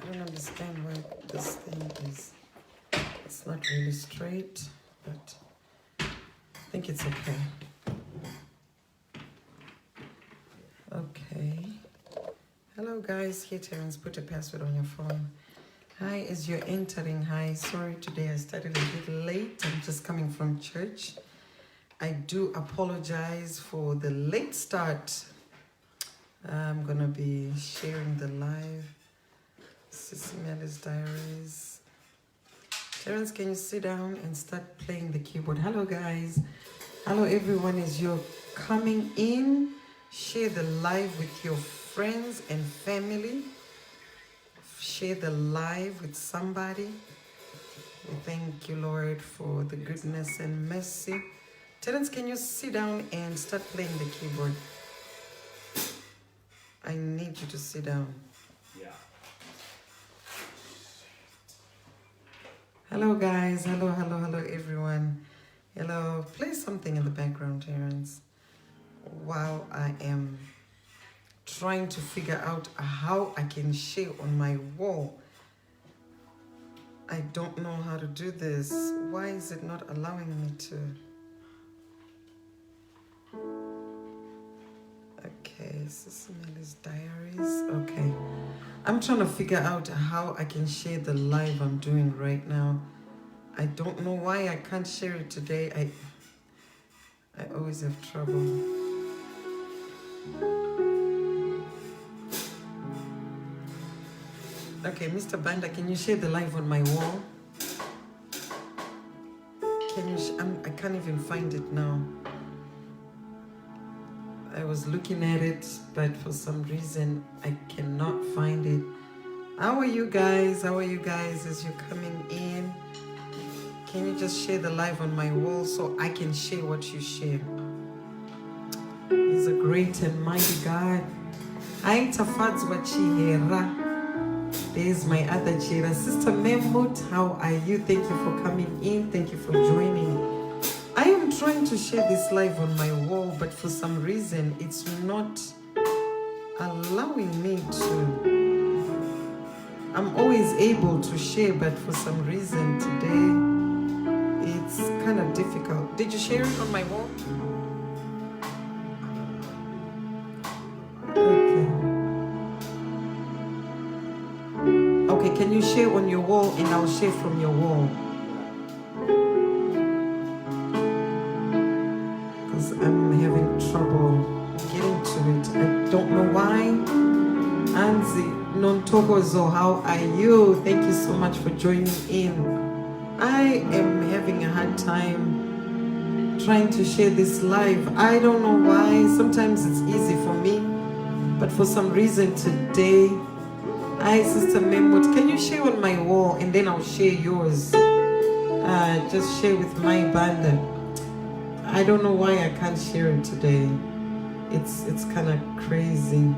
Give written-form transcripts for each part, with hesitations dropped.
I don't understand why this thing is. It's not really straight, but I think it's okay. Okay. Hello guys, here Terence, put a password on your phone. Hi, as you're entering, hi, sorry today I started a bit late. I'm just coming from church. I do apologize for the late start. I'm gonna be sharing the live. Sis Melly's diaries. Terence, can you sit down and start playing the keyboard? Hello guys. Hello everyone, as you're coming in, share the live with your friends and family. Share the live with somebody. We thank you, Lord, for the goodness and mercy. Terence, can you sit down and start playing the keyboard? I need you to sit down. Yeah. Hello guys, hello everyone. Hello, play something in the background, Terence, while I am trying to figure out how I can share on my wall. I don't know how to do this. Why is it not allowing me to? Okay, Sis Melly's diaries. Okay, I'm trying to figure out how I can share the live I'm doing right now. I don't know why I can't share it today. I always have trouble. Okay, Mr. Banda, can you share the live on my wall? Can you? I can't even find it now. I was looking at it, but for some reason I cannot find it. How are you guys? How are you guys as you're coming in? Can you just share the live on my wall so I can share what you share? He's a great and mighty God. There's my other Jira. Sister Memut, how are you? Thank you for coming in. Thank you for joining. I am trying to share this live on my wall, but for some reason it's not allowing me to. I'm always able to share, but for some reason today it's kind of difficult. Did you share it on my wall? Okay, can you share on your wall and I'll share from your wall? Because I'm having trouble getting to it. I don't know why. Anzi, Nontogozo, how are you? Thank you so much for joining in. I am having a hard time trying to share this live. I don't know why. Sometimes it's easy for me, but for some reason today. Hi, Sister Memut. Can you share on my wall and then I'll share yours? Just share with my band. I don't know why I can't share it today. It's kind of crazy.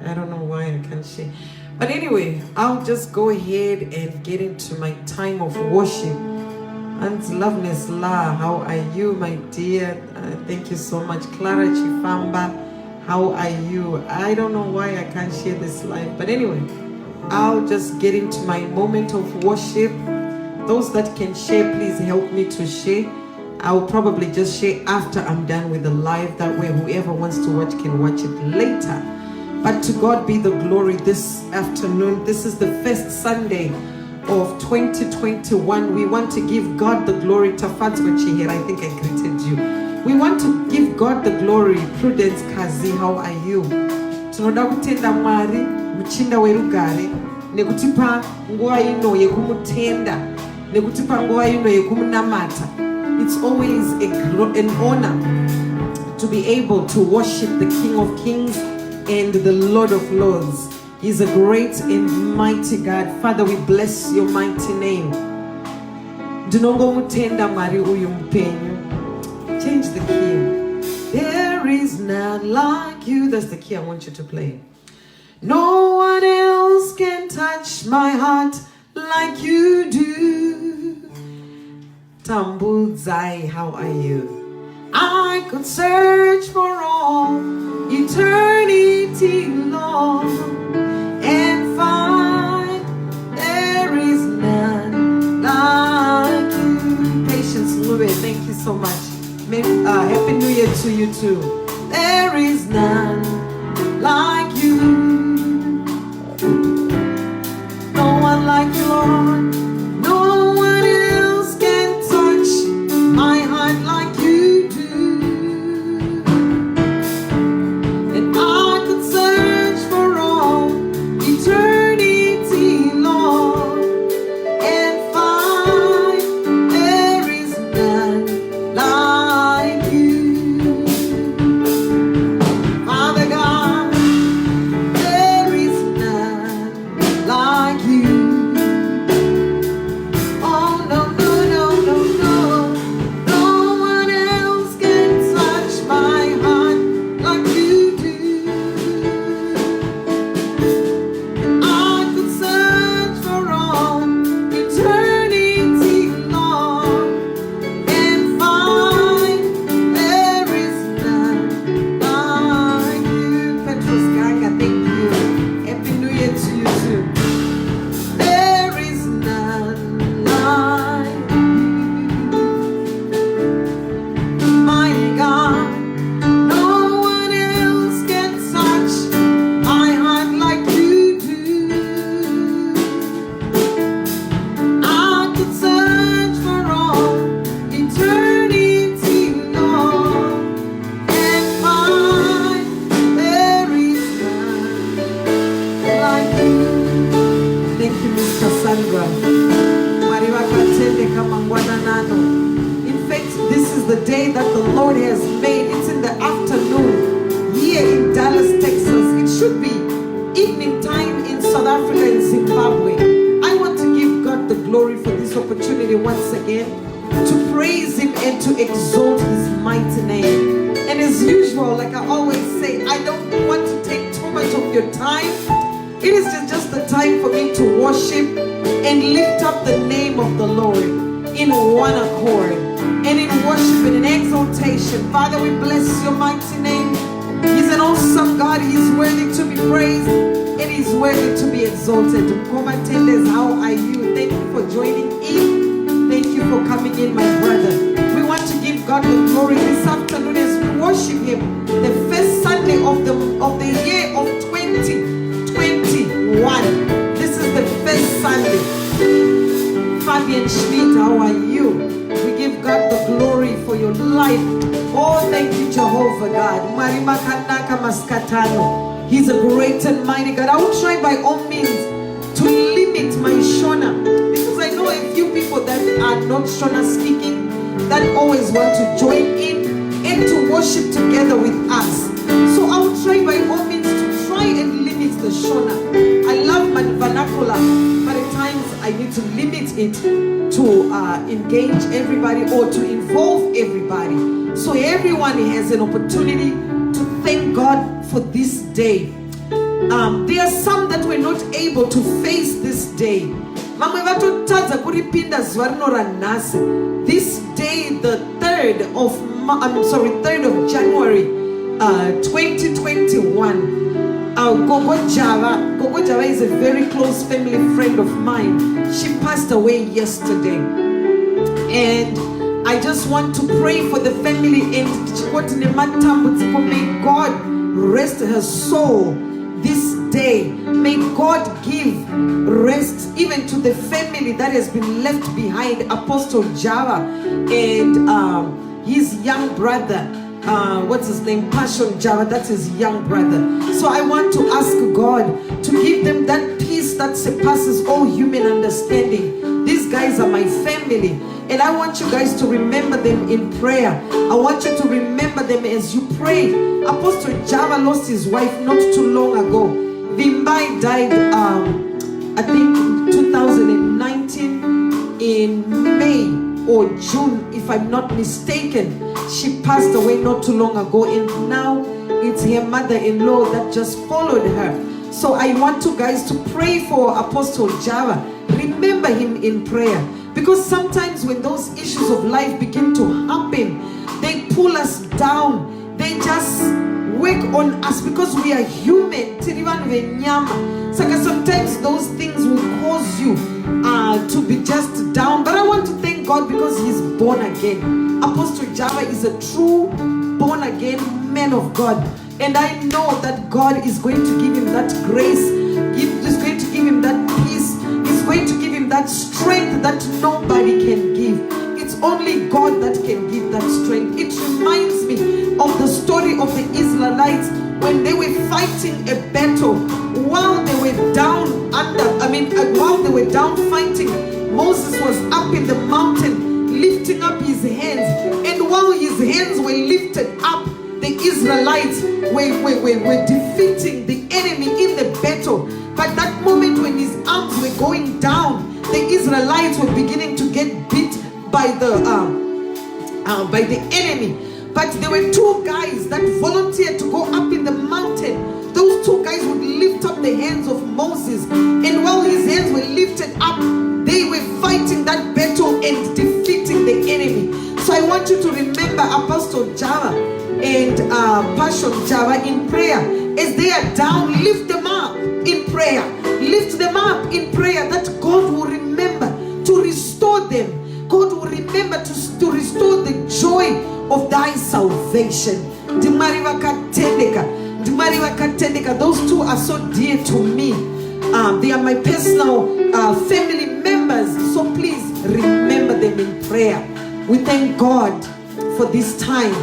I don't know why I can't share. But anyway, I'll just go ahead and get into my time of worship. And Loveness La, how are you, my dear? Thank you so much. Clara Chifamba, how are you? I don't know why I can't share this live. But anyway, I'll just get into my moment of worship. Those that can share, please help me to share. I'll probably just share after I'm done with the live. That way, whoever wants to watch can watch it later. But to God be the glory this afternoon. This is the first Sunday of 2021. We want to give God the glory. Tafatswachi here, I think I greeted you. We want to give God the glory. Prudence Kazi, how are you? Tunoda kutenda Mwari, mchinda werugare, nekutipa nguwa ino yekumutenda, nekutipa nguwa ino yekumunamata. It's always an honor to be able to worship the King of Kings and the Lord of Lords. He's a great and mighty God. Father, we bless your mighty name. Change the key. There is none like you. That's the key I want you to play. No one else can touch my heart like you do. Tambuzai, how are you? I could search for all eternity long and so much. Happy New Year to you too. There is none like you. No one like you, Lord. No one else can touch my heart like you do. And I could search for all eternity, Lord, and find there is none like you. Father God, there is none like you. Oh no, no, no, no, no. No one else can touch my heart like you do. I could search for all eternity, Lord, and find there is none like you. Petrus Gaga, thank you. Happy New Year to you too. There is none like you. Mighty God, no one else can touch my heart like you do. I could search for all eternity, Lord, and find there is none like you. Thank you, Miss Cassandra. Mariwa Katende Kamangwana Nano. In fact, this is the day that the Lord has made. It's in the afternoon here in Dallas, Texas. It should be evening time in South Africa and Zimbabwe. I want to give God the glory for this opportunity once again to praise Him and to exalt His mighty name. And as usual, like I always say, I don't want to take too much of your time. It is just the time for me to worship and lift up the name of the Lord in one accord and in worship and in exaltation. Father, we bless your mighty name. He's an awesome God. He's worthy to be praised and He's worthy to be exalted. Komatenders, how are you? Thank you for joining in. Thank you for coming in, my brother. We want to give God the glory this afternoon as we worship Him. The first Sunday of the year of 2021. This is the first Sunday. Fabian Schmidt, how are you? We give God the glory for your life. Oh, thank you, Jehovah God. Marimakanaka Maskatano. He's a great and mighty God. I will try by all means to limit my Shona, because I know a few people that are not Shona speaking that always want to join in and to worship together with us. So I will try by all means to try and limit the Shona. I love my vernacular, but at times I need to limit it to engage everybody or to involve everybody. So everyone has an opportunity to thank God for this day. There are some that were not able to face this day. This day, the 3rd of January 2021. Gogo Java is a very close family friend of mine. She passed away yesterday. And I just want to pray for the family and may God rest her soul this day. May God give rest even to the family that has been left behind. Apostle Java and his young brother, what's his name? Passion Java, that's his young brother. So I want to ask God to give them that peace that surpasses all human understanding. These guys are my family. And I want you guys to remember them in prayer. I want you to remember them as you pray. Apostle Java lost his wife not too long ago. Vimbai died, I think, 2019 in May or June, if I'm not mistaken. She passed away not too long ago, and now it's her mother-in-law that just followed her. So I want you guys to pray for Apostle Java. Remember him in prayer. Because sometimes when those issues of life begin to happen, they pull us down. They just work on us because we are human. So sometimes those things will cause cause you to be just down. But I want to thank God because he's born again. Apostle Java is a true born again man of God. And I know that God is going to give him that grace. He's going to give him that peace. He's going to give him that strength that nobody can give. It's only God that can give that strength. It reminds me of the story of the Israelites when they were fighting a battle. While they were down while they were down fighting, Moses was up in the mountain lifting up his hands. And while his hands were lifted up, the Israelites were defeating the enemy in the battle. But that moment when his arms were going down, the Israelites were beginning to get beat by the enemy. But there were two guys that volunteered to go up in the mountain. Those two guys would lift up the hands of Moses, and while his hands were lifted up, they were fighting that battle and defeating the enemy. So I want you to remember Apostle Java and Passion Java in prayer. As they are down, lift them up in prayer. Lift them up in prayer, that God will remember to restore them. God will remember to restore the joy of thy salvation. Those two are so dear to me. They are my personal family members. So please remember them in prayer. We thank God for this time.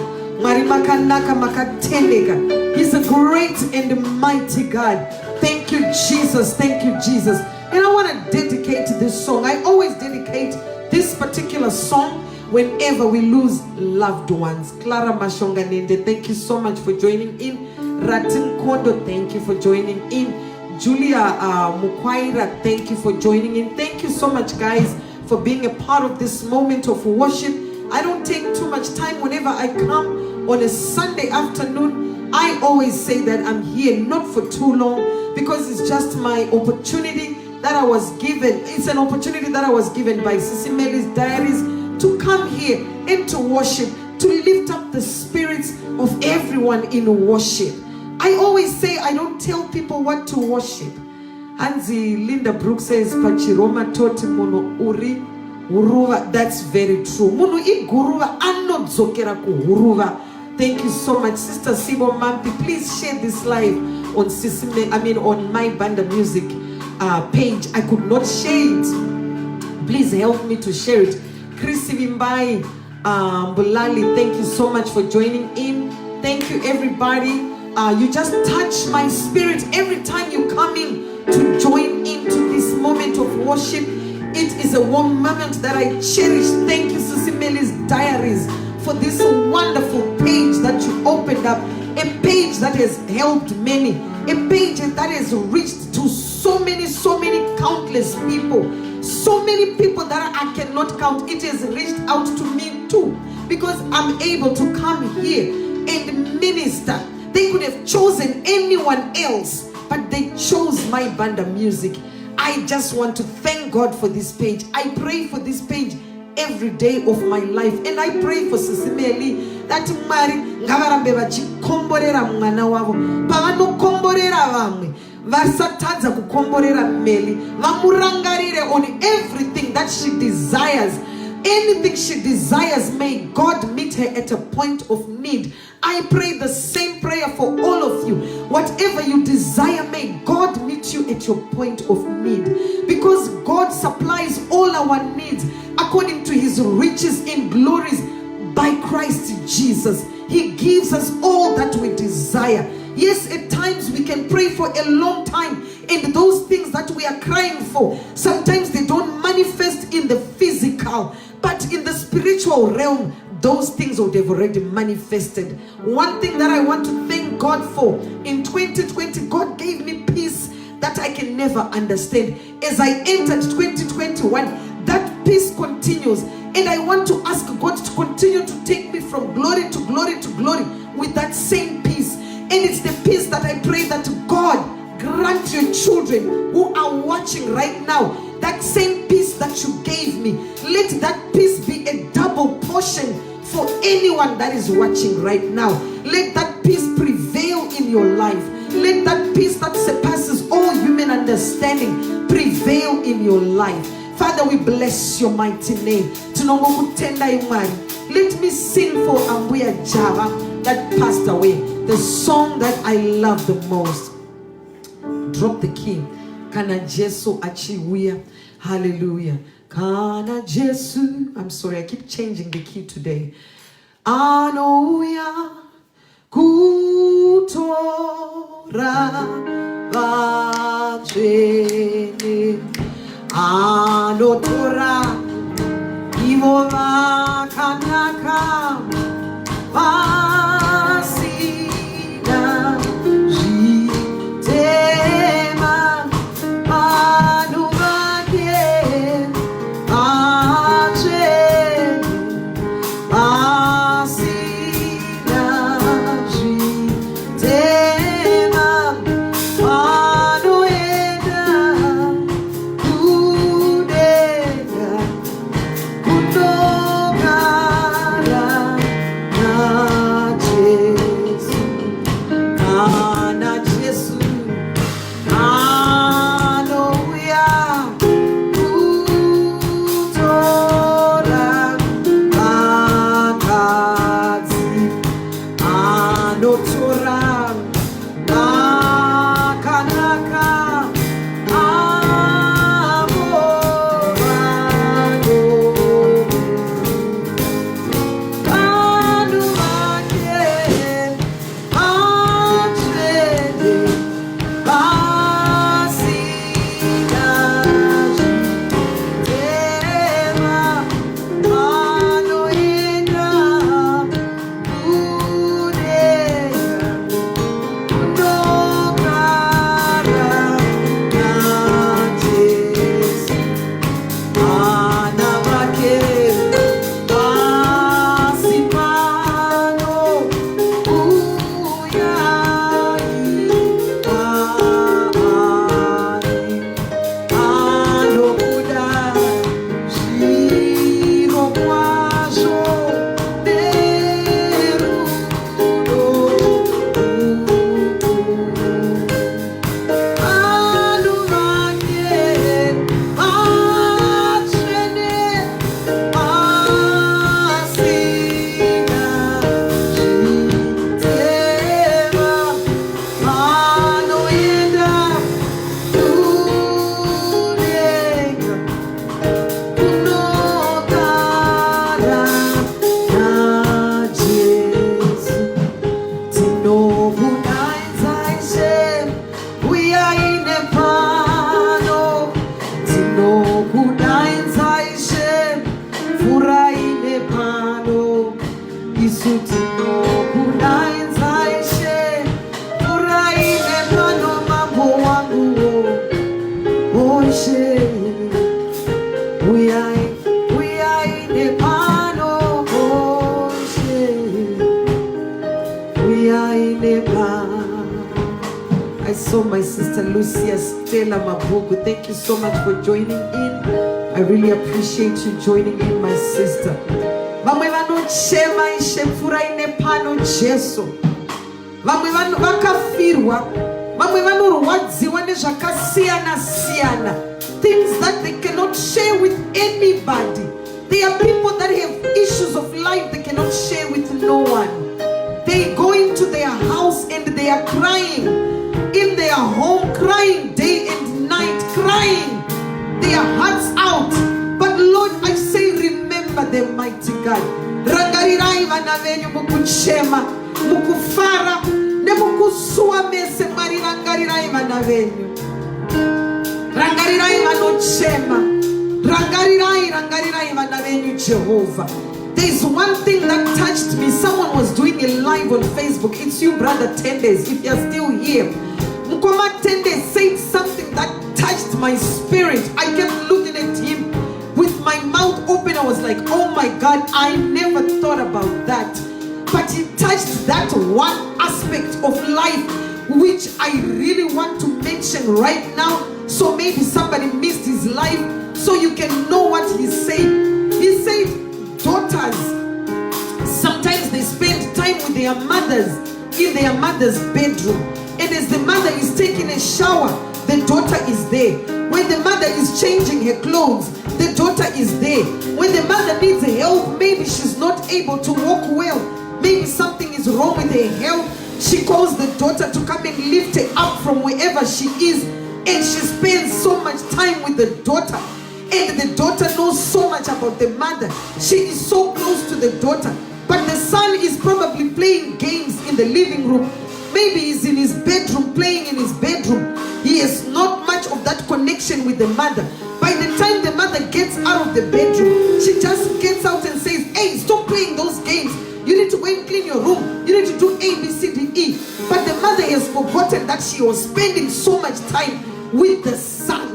He's a great and mighty God. Thank you, Jesus. Thank you, Jesus. And I want to dedicate this song. I always dedicate this particular song whenever we lose loved ones. Clara Mashonga Nende, thank you so much for joining in. Ratin Kondo, thank you for joining in. Julia Mukwaira, thank you for joining in. Thank you so much, guys, for being a part of this moment of worship. I don't take too much time whenever I come on a Sunday afternoon. I always say that I'm here not for too long, because it's just my opportunity that I was given. It's an opportunity that I was given by Sis Melly's diaries to come here and to worship, to lift up the spirits of everyone in worship. I always say I don't tell people what to worship. Hansi Linda Brooks says, Pachiroma toti muno uri huruva. That's very true. Muno I guruva anno zokera ku huruva. Thank you so much, Sister Sibo Mampi. Please share this live on on my Banda Music page. I could not share it. Please help me to share it. Chris Vimbai, Bulali, thank you so much for joining in. Thank you, everybody. You just touch my spirit every time you come in to join into this moment of worship. It is a warm moment that I cherish. Thank you, Sis Melly's Diaries, for this wonderful page that you opened up. A page that has helped many. A page that has reached to so many countless people. So many people that I cannot count. It has reached out to me too, because I'm able to come here and minister. They could have chosen anyone else, but they chose my Banda Music. I just want to thank God for this page. I pray for this page every day of my life, and I pray for Sis Melly that Mari ngavarambe vachikomborera mwana wavo pavanokomborera vamwe vasatadza kukomborera Melly, vamurangarire on everything that she desires. Anything she desires, may God meet her at a point of need. I pray the same prayer for all of you. Whatever you desire, may God meet you at your point of need, because God supplies all our needs according to his riches in glories by Christ Jesus. He gives us all that we desire. Yes, at times we can pray for a long time, and those things that we are crying for, sometimes they don't manifest in the physical, but in the spiritual realm, those things would have already manifested. One thing that I want to thank God for, in 2020, God gave me peace that I can never understand. As I entered 2021, that peace continues, and I want to ask God to continue to take me from glory to glory to glory with that same peace. And it's the peace that I pray that God grant your children who are watching right now, that same peace that you gave me. Let that peace be a double portion for anyone that is watching right now. Let that peace prevail in your life. Let that peace that surpasses all human understanding prevail in your life. Father, we bless your mighty name. Let me sing for Ambuya Java that passed away, the song that I love the most. Drop the key. Kana Jesu achiwia. Hallelujah. Kana Jesu. I'm sorry, I keep changing the key today. Anoya kutora vachene. Anotora ivova kanaka vasina jitema manumake achene vasina jitema manoenda kudega kundogara na Jesu, kana Jesu, anoya kutora vakadzi, anotora nakanaka amorano. I saw my sister Lucia Stella Mabugu. Thank you so much for joining in. I really appreciate you joining in, my sister. Vamwe vanochema ishemfura ine pano Jesu. Vamwe vakafirwa. Vamwe vanorwadziwa nezvakasiyana siyana. Things that they cannot share with anybody. There are people that have issues of life they cannot share with no one. They go into their house and they are crying. In their home, crying day and night, crying their hearts out. But Lord, I say, remember them, mighty God. Rangarirai vana venyu mukuchema, mukufara, nemukusua mese mari rangarirai vana venyu. Rangarirai vanochema, rangarirai vana venyu Jehovah. There's one thing that touched me. Someone was doing a live on Facebook. It's you, Brother Tendes, if you're still here. Mukoma Tendes said something that touched my spirit. I kept looking at him with my mouth open. I was like, oh my God, I never thought about that. But he touched that one aspect of life which I really want to mention right now. So maybe somebody missed his life so you can know what he said. He said, daughters, sometimes they spend time with their mothers in their mother's bedroom. And as the mother is taking a shower, the daughter is there. When the mother is changing her clothes, the daughter is there. When the mother needs help, maybe she's not able to walk well, maybe something is wrong with her health, she calls the daughter to come and lift her up from wherever she is, and she spends so much time with the daughter. And the daughter knows so much about the mother. She is so close to the daughter. But the son is probably playing games in the living room. Maybe he's in his bedroom, playing in his bedroom. He has not much of that connection with the mother. By the time the mother gets out of the bedroom, she just gets out and says, hey, stop playing those games. You need to go and clean your room. You need to do A, B, C, D, E. But the mother has forgotten that she was spending so much time with the son.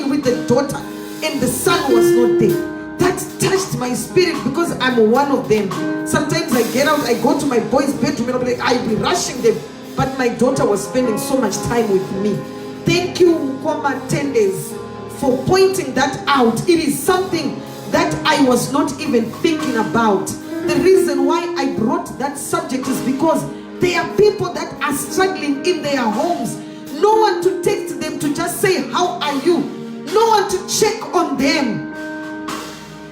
With the daughter. And the son was not there. That touched my spirit because I'm one of them. Sometimes I get out, I go to my boys' bedroom and I'm like, I'll be rushing them. But my daughter was spending so much time with me. Thank you, Ukoma Tendes, for pointing that out. It is something that I was not even thinking about. The reason why I brought that subject is because there are people that are struggling in their homes. No one to text them to just say, how are you? No one to check on them.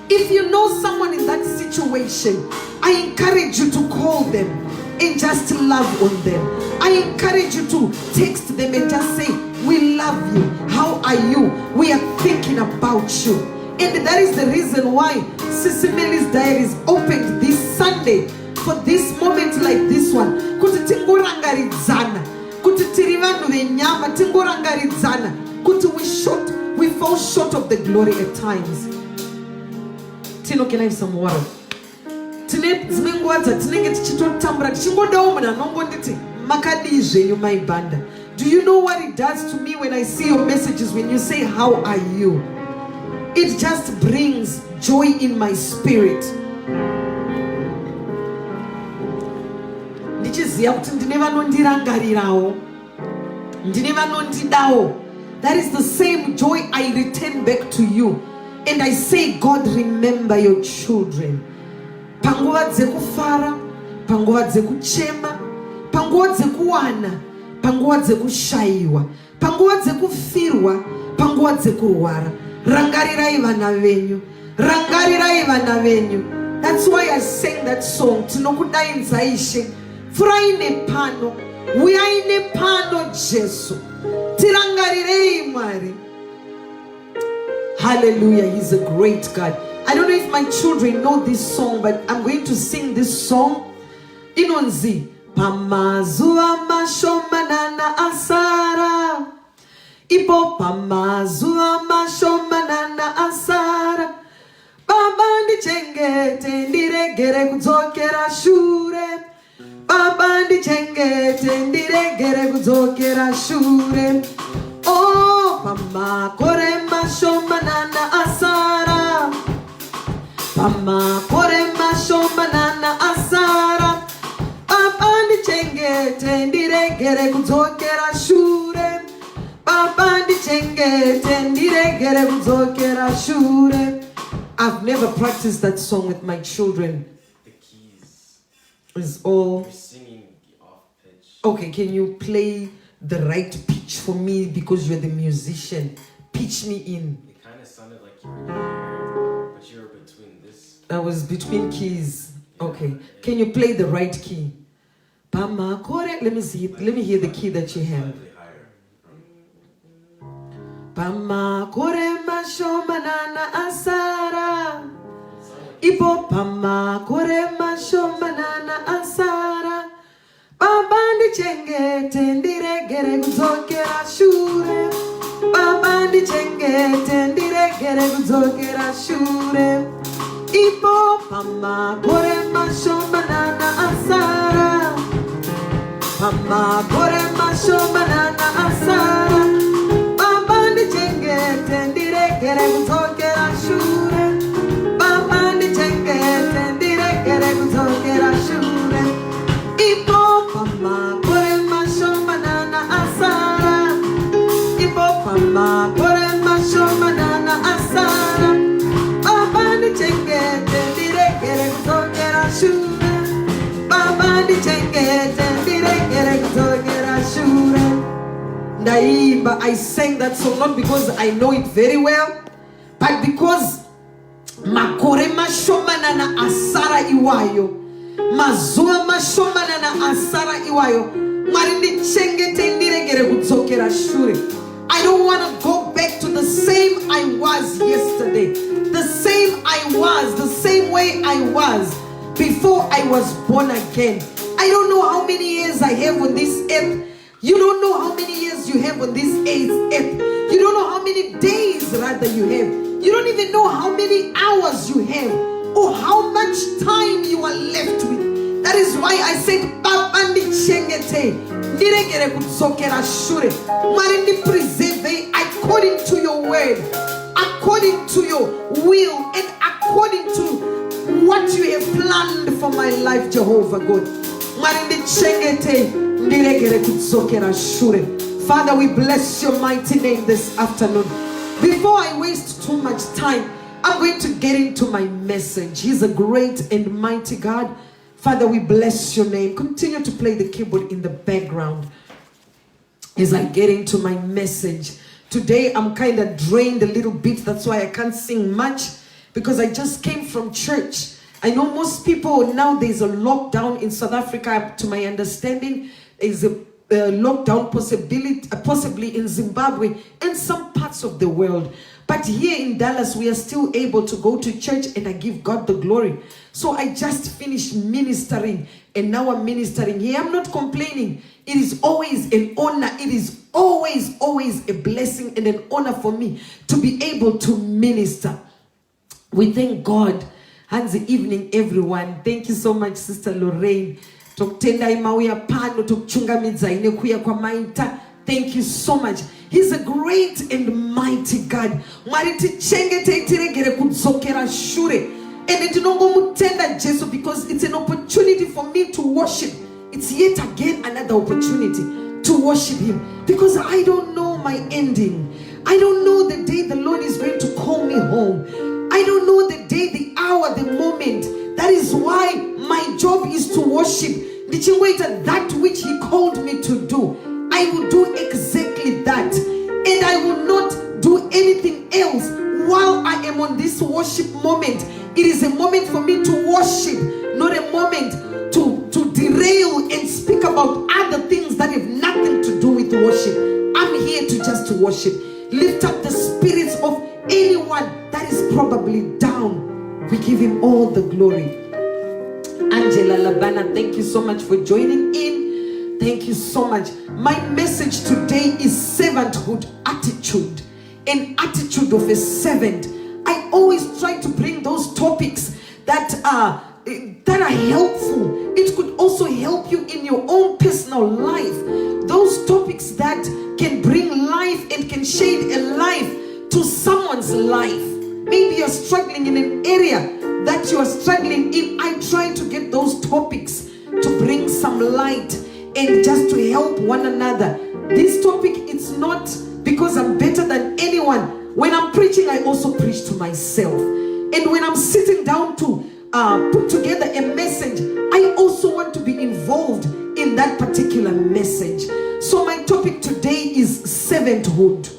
If you know someone in that situation, I encourage you to call them and just love on them. I encourage you to text them and just say, we love you. How are you? We are thinking about you. And that is the reason why Sis Melly's Diaries opened this Sunday for this moment like this one. Kuti tingorangaridzana, kuti tiri vanhu venyama tingorangaridzana, kuti we fall short of the glory at times. Tino, can I have some water? Tine zimenguwa dzatinenge tichitotambura tichingodawo munhu anongonditi makadizve maibhanda. Do you know what it does to me when I see your messages when you say how are you? It just brings joy in my spirit. Ndichiziva kuti ndine vanondirangarirawo, ndine vanondidawo. That is the same joy I return back to you. And I say, God, remember your children. Panguva dzekufara, panguva dzekuchema, panguva dzekuwana, panguva dzekushaiwa, panguva dzekufirwa, panguva dzekurwara. Rangarirai vana venyu, rangarirai vana venyu. That's why I sang that song. Tinokudainza Ishe, furaine pano, uyaine pano Jesu. Tirangarirei Mwari. Hallelujah, He's a great God. I don't know if my children know this song, but I'm going to sing this song. Inonzi. Pamazuwa mashomanana asara. Ipo pamazuwa mashomanana asara. Baba ndichengete ndiregere kudzokera shure. Baba ndichengete ndiregere kudzokera shure. Oh, Pama kore mashomanana asara. Pama kore mashomanana asara. Baba ndichengete ndiregere kudzokera shure. Baba ndichengete ndiregere kudzokera shure. I've never practiced that song with my children. The keys is all. You're singing the off pitch. Okay, can you play the right pitch for me because you're the musician? Pitch me in. It kind of sounded like you were here, but you were between this. I was between keys. Okay, can you play the right key? Pama kore. Let me see. Let me hear the key that you have. Pama kore mashomanana asara. Ipo pama kore mashomanana asara. Baba ndichengete ndiregere kudzokera shure. Baba ndichengete ndiregere kudzokera shure. Ipo pama kore mashomanana asara. Pama kore mashomanana asara. Baba ndichengete ndiregere kudzokera shure. Baba ndichengete ndiregere kudzokera shure. Ipo pama kore mashomanana asara. Ipo pama kore mashomanana asara. Baba ndichengete ndiregere kudzokera shure. Baba ndichengete ndiregere kudzokera shure. I sang that song not because I know it very well, but because makore mashomanana asara iwayo, mazuwa mashomanana asara iwayo, marindi chengete ndiregere kudzokera shure. I don't want to go back to the same I was yesterday, the same I was, the same way I was before I was born again. I don't know how many years I have on this earth. You don't know how many years you have on this earth. You don't know how many days rather you have. You don't even know how many hours you have or how much time you are left with. That is why I said, Babandi Chengete, Niregere Kutsokera Shure, Marindi Preserve according to your word, according to your will, and according to what you have planned for my life, Jehovah God. Marindi Chengete, Niregere Kutsokera Shure. Father, we bless your mighty name this afternoon. Before I waste too much time, I'm going to get into my message. He's a great and mighty God. Father, we bless your name. Continue to play the keyboard in the background as I get into my message. Today, I'm kind of drained a little bit. That's why I can't sing much, because I just came from church. I know most people, now there's a lockdown in South Africa, to my understanding. There's a lockdown possibly in Zimbabwe and some parts of the world. But here in Dallas, we are still able to go to church, and I give God the glory. So I just finished ministering, and now I'm ministering here. I'm not complaining. It is always an honor. It is always a blessing and an honor for me to be able to minister. We thank God. Hands the evening, everyone. Thank you so much, Sister Lorraine. Thank you so much. He's a great and mighty God. And because it's an opportunity for me to worship. It's yet again another opportunity to worship him. Because I don't know my ending. I don't know the day the Lord is going to call me home. I don't know the day, the hour, the moment. That is why my job is to worship. That which he called me to do. I will do exactly that. And I will not do anything else while I am on this worship moment. It is a moment for me to worship, not a moment to derail and speak about other things that have nothing to do with worship. I'm here to just worship. Lift up the spirits of anyone that is probably down. We give him all the glory. Angela Labana, thank you so much for joining in. Thank you so much. My message today is servanthood attitude. An attitude of a servant. I always try to bring those topics that are helpful. It could also help you in your own personal life. Those topics that can bring life and can shade a life to someone's life. Maybe you're struggling in an area that you are struggling in. I try to get those topics to bring some light and just to help one another. This topic, it's not because I'm better than anyone. When I'm preaching, I also preach to myself. And when I'm sitting down to put together a message, I also want to be involved in that particular message. So my topic today is servanthood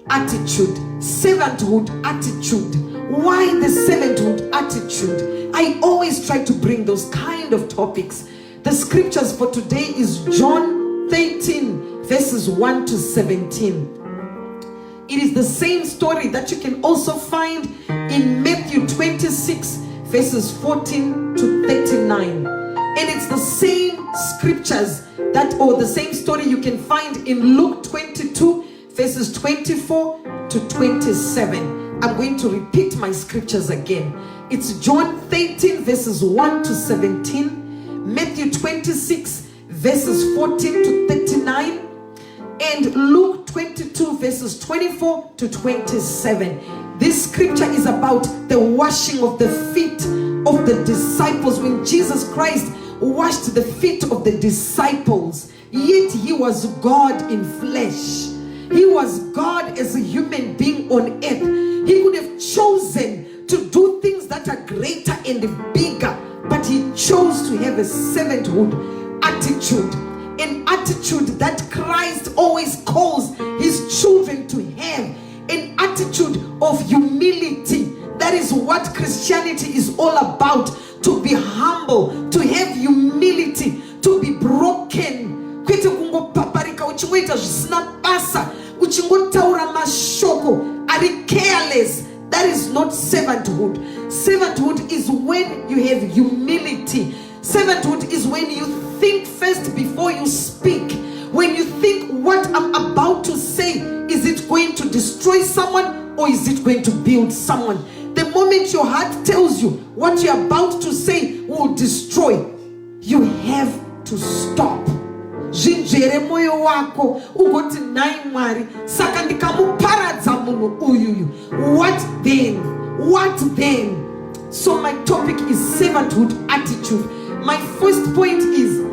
attitude. Servanthood attitude. Why the servanthood attitude? I always try to bring those kind of topics. The scriptures for today is John 13 verses 1 to 17. It is the same story that you can also find in Matthew 26 verses 14 to 39. And it's the same scriptures or the same story you can find in Luke 22 verses 24 to 27. I'm going to repeat my scriptures again. It's John 13 verses 1 to 17. Matthew 26 verses 14 to 39. And Luke 22 verses 24 to 27. This scripture is about the washing of the feet of the disciples. When Jesus Christ washed the feet of the disciples, yet he was God in flesh. He was God as a human being on earth. He could have chosen to do things that are greater and bigger, but he chose to have a servanthood attitude. An attitude attitude that Christ always calls his children to have, an attitude of humility. That is what Christianity is all about. To be humble, to have humility, to be broken. Kwete kungopaparika uchingoita zvisina basa, uchingotaura mashoko, ari careless. That is not servanthood. Servanthood is when you have humility. Servanthood is when you think first before you speak. When you think, what I'm about to say, is it going to destroy someone or is it going to build someone? The moment your heart tells you what you're about to say will destroy, you have to stop. Zvinjere moyo wako ugoti nai Mwari saka ndikamuparadza munhu uyuyu. What then? What then? So my topic is servanthood attitude. My first point is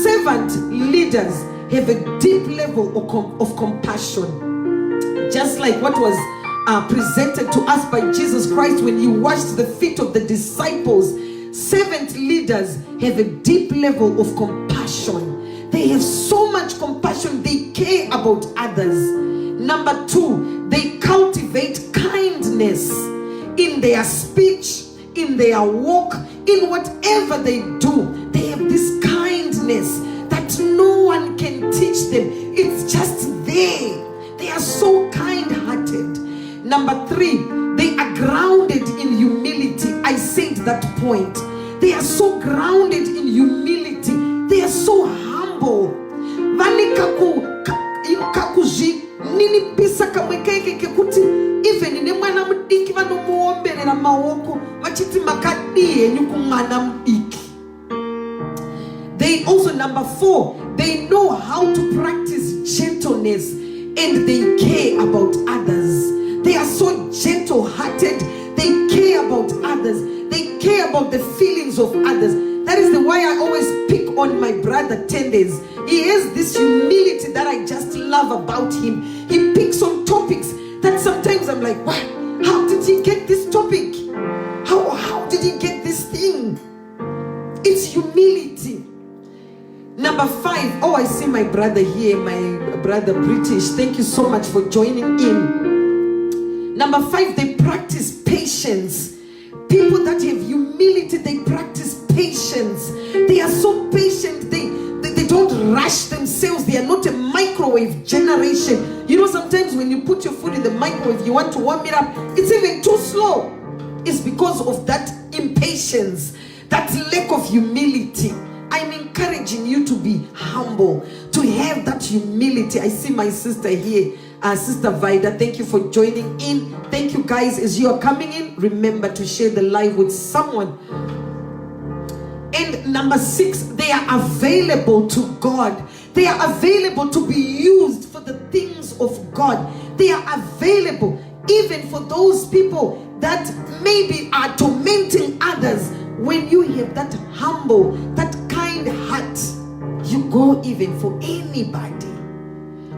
servant leaders have a deep level of compassion. Just like what was presented to us by Jesus Christ when he washed the feet of the disciples. Servant leaders have a deep level of compassion. They have so much compassion. They care about others. Number 2, they cultivate kindness in their speech, in their walk, in whatever they do. They have this kindness that no one can teach them. It's just there. They are so kind-hearted. Number 3, they are grounded in humility. I said that point. They are so grounded in humility. They are so humble. Even in mwana mudiki vanomuomberera maoko vachiti makadie nyukumwana mudiki. They also, number 4, they know how to practice gentleness and they care about others. They are so gentle-hearted. They care about others. They care about the feelings of others. That is why I always pick on my brother Tendes. He has this humility that I just love about him. He picks on topics that sometimes I'm like, what? How did he get this topic? How did he get this thing? It's humility. Number 5. Oh, I see my brother here, my brother British. Thank you so much for joining in. Number 5, they practice patience. People that have humility, they practice patience. They are so patient. They don't rush themselves. They are not a microwave generation. You know, sometimes when you put your food in the microwave, you want to warm it up, it's even too slow. It's because of that impatience, that lack of humility. I'm encouraging you to be humble, to have that humility. I see my sister here, Sister Vida. Thank you for joining in. Thank you guys. As you are coming in, remember to share the live with someone. And number 6, they are available to God. They are available to be used for the things of God. They are available even for those people that maybe are tormenting others. When you have that humble, that kind heart, you go even for anybody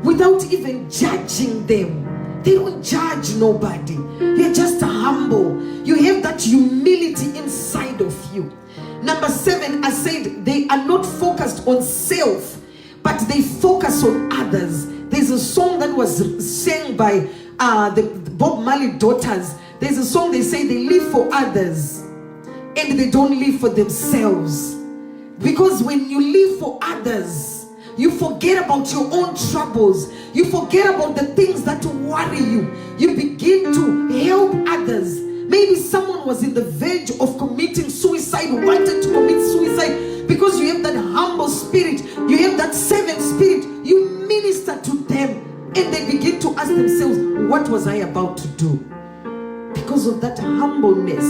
without even judging them. They don't judge nobody. You're just humble. You have that humility inside of you. Number 7, I said they are not focused on self, but they focus on others. There's a song that was sang by the Bob Marley Daughters. There's a song they say they live for others and they don't live for themselves. Because when you live for others, you forget about your own troubles. You forget about the things that worry you. You begin to help others. Maybe someone was in the verge of committing suicide, wanted to commit suicide. Because you have that humble spirit, you have that servant spirit, you minister to them. And they begin to ask themselves, what was I about to do? Because of that humbleness,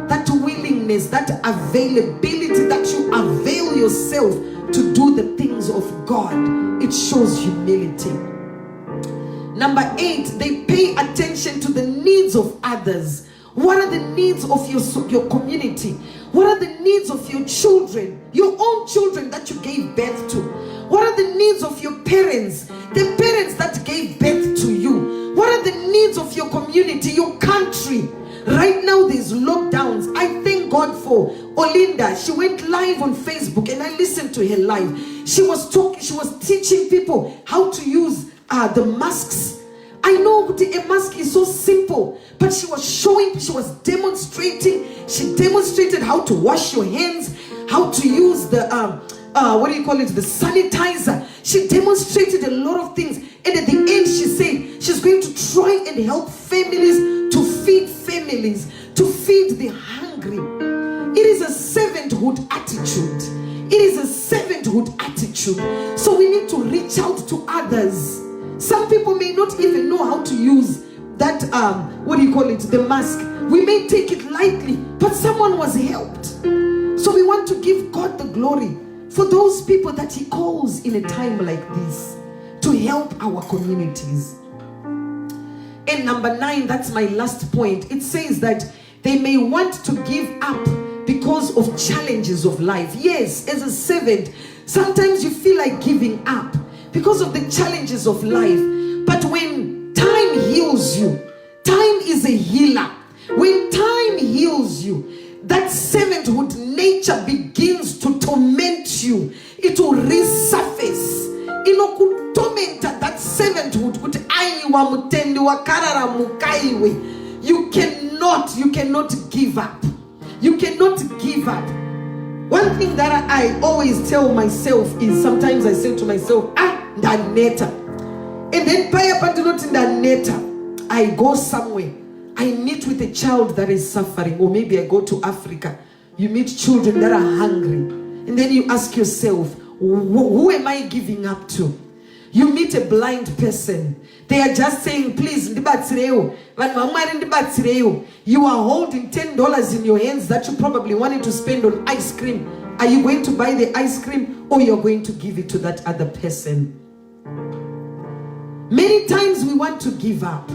that willingness, that availability, that you avail yourself to do the things of God. It shows humility. Number 8, they pay attention to the needs of others. What are the needs of your community? What are the needs of your children? Your own children that you gave birth to. What are the needs of your parents? The parents that gave birth to you. What are the needs of your community, your country? Right now there's lockdowns. I thank God for Olinda, she went live on Facebook and I listened to her live. She was teaching people how to use the masks. I know a mask is so simple, but she was demonstrating. She demonstrated how to wash your hands, how to use the the sanitizer. She demonstrated a lot of things, and at the end she said she's going to try and help families, to feed the hungry. It is a servanthood attitude. It is a servanthood attitude. So we need to reach out to others. Some people may not even know how to use that the mask. We may take it lightly, but someone was helped. So we want to give God the glory for those people that He calls in a time like this to help our communities. And number 9, that's my last point. It says that they may want to give up because of challenges of life. Yes, as a servant, sometimes you feel like giving up because of the challenges of life. But when time heals you, time is a healer. When time heals you, that servanthood nature begins to torment you. It will resurface. Inokutormenta that servanthood. You cannot give up. You cannot give up. One thing that I always tell myself is, sometimes I say to myself, ndaneta. And then I go somewhere. I meet with a child that is suffering, or maybe I go to Africa. You meet children that are hungry. And then you ask yourself, who am I giving up to? You meet a blind person. They are just saying, please, you are holding $10 in your hands that you probably wanted to spend on ice cream. Are you going to buy the ice cream, or you're going to give it to that other person? Many times we want to give up.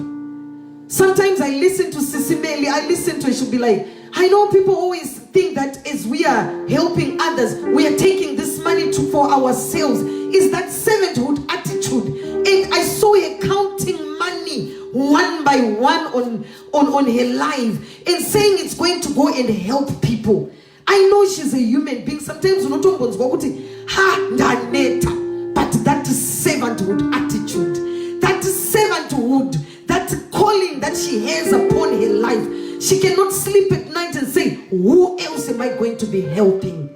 Sometimes I listen to Sis Melly. I listen to her. She'll be like, I know people always think that as we are helping others, we are taking this money for ourselves. Is that servanthood attitude? And I saw her counting money one by one on her life and saying it's going to go and help people. I know she's a human being. Sometimes but that is servanthood attitude. That is servanthood. That calling that she has upon her life. She cannot sleep at night and say, who else am I going to be helping?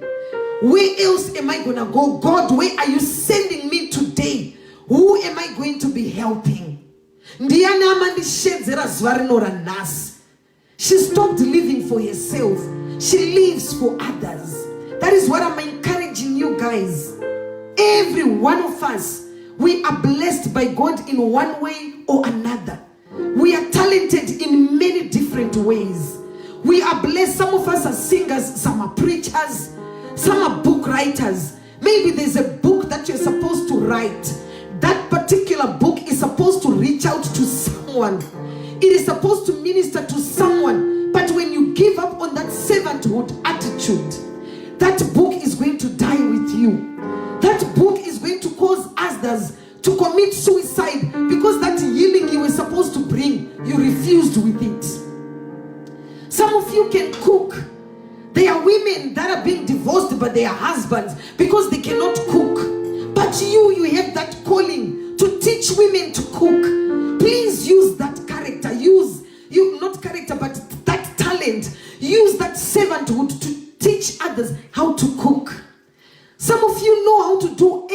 Where else am I going to go? God, where are you sending me today? Who am I going to be helping? She stopped living for herself. She lives for others. That is what I'm encouraging you guys. Every one of us, we are blessed by God in one way or another. We are talented in many different ways. We are blessed. Some of us are singers, some are preachers, some are book writers. Maybe there's a book that you're supposed to write. That particular book is supposed to reach out to someone. It is supposed to minister to someone. But when you give up on that servanthood attitude, that book is going to die with you. That book is going to cause others to commit suicide because that healing you were supposed to bring, you refused with it. Some of you can cook. There are women that are being divorced by their husbands because they cannot cook. But you have that calling to teach women to cook. Please use that character. Not character, but that talent. Use that servanthood to teach others how to cook. Some of you know how to do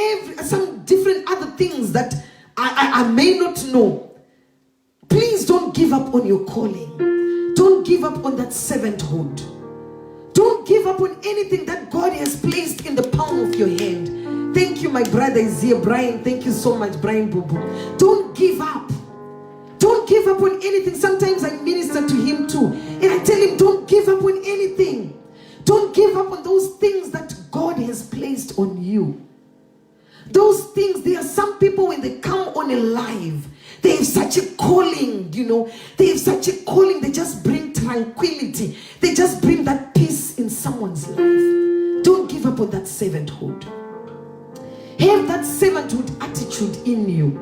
some different other things that I may not know. Please don't give up on your calling. Don't give up on that servanthood. Don't give up on anything that God has placed in the palm of your hand. Thank you, my brother is here, Brian. Thank you so much, Brian Bubu. Don't give up. Don't give up on anything. Sometimes I minister to him too. And I tell him, don't give up on anything. Don't give up on those things that God has placed on you. Those things, there are some people when they come on a live, they have such a calling, They have such a calling. They just bring tranquility. They just bring that peace in someone's life. Don't give up on that servanthood. Have that servanthood attitude in you.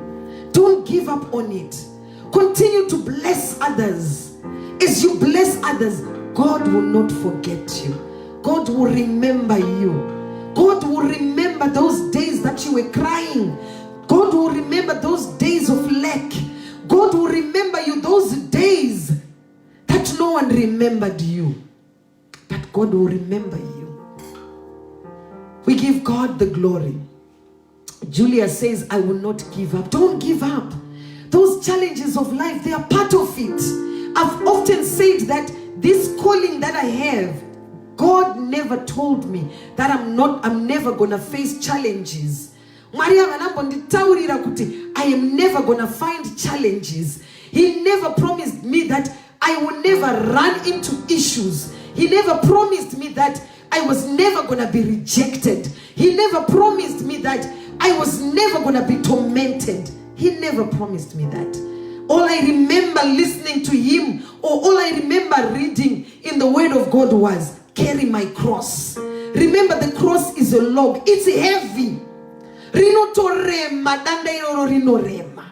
Don't give up on it. Continue to bless others. As you bless others, God will not forget you. God will remember you. God will remember those days that you were crying. God will remember those days of lack. God will remember you those days that no one remembered you. But God will remember you. We give God the glory. Julia says, I will not give up. Don't give up. Those challenges of life, they are part of it. I've often said that this calling that I have, God never told me that I'm never gonna face challenges. I am never gonna find challenges. He never promised me that I will never run into issues. He never promised me that I was never gonna be rejected. He never promised me that I was never gonna be tormented. He never promised me that. All I remember listening to him, or all I remember reading in the word of God was, carry my cross. Remember, the cross is a log. It's heavy. Rinotorema danda iroro rinorema.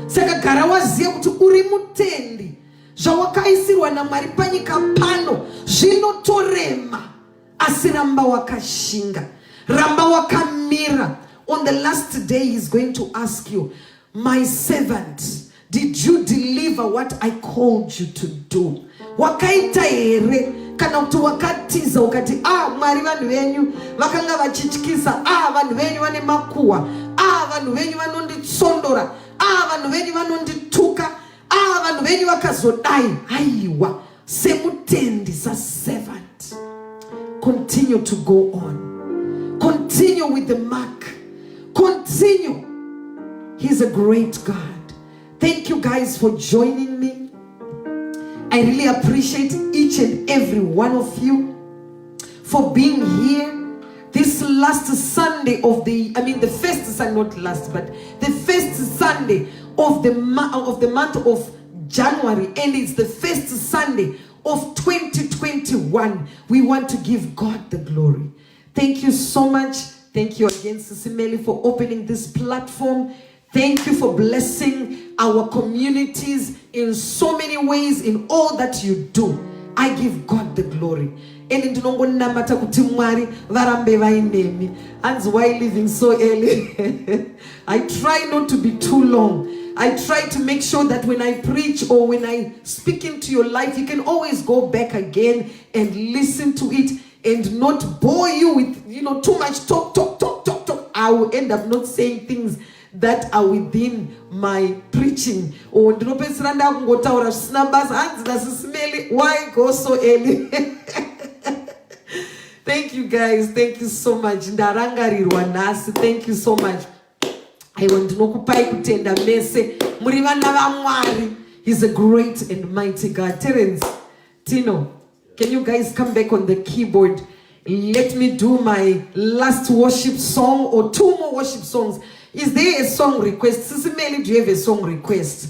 Saka garawazia kuti uri mutendi. Zvawakaisirwa naMwari panyika pano zvinotorema. Asi ramba wakashinga. Ramba wakamira. On the last day he's going to ask you, my servant, did you deliver what I called you to do? Wakaita here kana kuti wakatiza ukati Mwari vanhu venyu vakanga vachityisa, vanhu venyu vane makuhwa, vanhu venyu vanonditsondora, vanhu venyu vanondituka, vanhu venyu vakazodai. Haiwa, semutendi servant. Continue to go on. Continue with the mark. Continue. He's a great God. Thank you guys for joining me. I really appreciate each and every one of you for being here. This last Sunday of the first Sunday, not last, but the first Sunday of the month of January, and it's the first Sunday of 2021. We want to give God the glory. Thank you so much. Thank you again, Sis Melly, for opening this platform. Thank you for blessing our communities in so many ways, in all that you do. I give God the glory. And ndinongonamata kuti Mwari varambe vainemi. And why living so early? I try not to be too long. I try to make sure that when I preach or when I speak into your life, you can always go back again and listen to it and not bore you with too much talk. I will end up not saying things that are within my preaching. Why go so early? Thank you guys. Thank you so much. Thank you so much. I want to know He's a great and mighty God. Terence, Tino, can you guys come back on the keyboard? Let me do my last worship song or two more worship songs. Is there a song request? Sis Melly, do you have a song request?